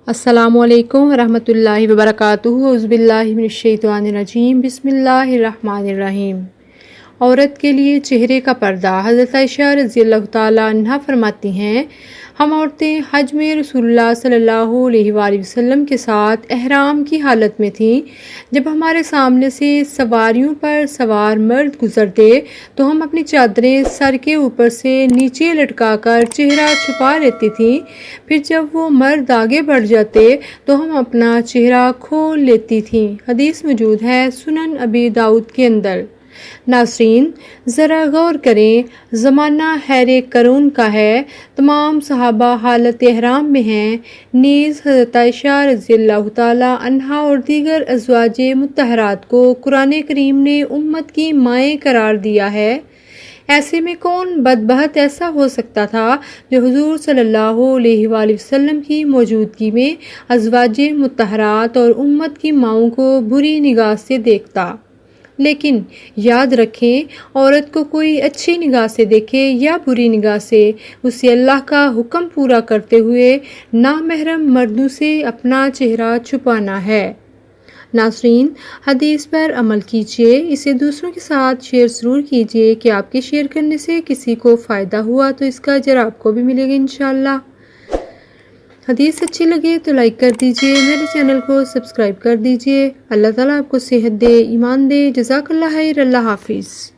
السلام علیکم ورحمۃ اللہ وبرکاتہ۔ اعوذ باللہ من الشیطان الرجیم، بسم اللہ الرحمن الرحیم۔ عورت کے لیے چہرے کا پردہ۔ حضرت عائشہ رضی اللہ تعالیٰ عنہا فرماتی ہیں، ہم عورتیں حج میں رسول اللہ صلی اللہ علیہ وآلہ وسلم کے ساتھ احرام کی حالت میں تھیں۔ جب ہمارے سامنے سے سواریوں پر سوار مرد گزرتے تو ہم اپنی چادریں سر کے اوپر سے نیچے لٹکا کر چہرہ چھپا لیتی تھیں، پھر جب وہ مرد آگے بڑھ جاتے تو ہم اپنا چہرہ کھول لیتی تھیں۔ حدیث موجود ہے سنن ابی داؤد کے اندر۔ ناظرین، ذرا غور کریں، زمانہ حیر کرون کا ہے، تمام صحابہ حالت احرام میں ہیں، نیز حضرت عائشہ رضی اللہ تعالیٰ عنہا اور دیگر ازواج مطہرات کو قرآن کریم نے امت کی مائیں قرار دیا ہے۔ ایسے میں کون بدبخت ایسا ہو سکتا تھا جو حضور صلی اللہ علیہ وآلہ وسلم کی موجودگی میں ازواج مطہرات اور امت کی ماؤں کو بری نگاہ سے دیکھتا؟ لیکن یاد رکھیں، عورت کو کوئی اچھی نگاہ سے دیکھے یا بری نگاہ سے، اسے اللہ کا حکم پورا کرتے ہوئے نامحرم مردوں سے اپنا چہرہ چھپانا ہے۔ ناظرین، حدیث پر عمل کیجیے، اسے دوسروں کے ساتھ شیئر ضرور کیجیے کہ آپ کے شیئر کرنے سے کسی کو فائدہ ہوا تو اس کا اجر آپ کو بھی ملے گا انشاءاللہ۔ حدیث اچھی لگے تو لائک کر دیجیے، میرے چینل کو سبسکرائب کر دیجیے۔ اللہ تعالیٰ آپ کو صحت دے، ایمان دے۔ جزاک اللہ خیر۔ اللہ حافظ۔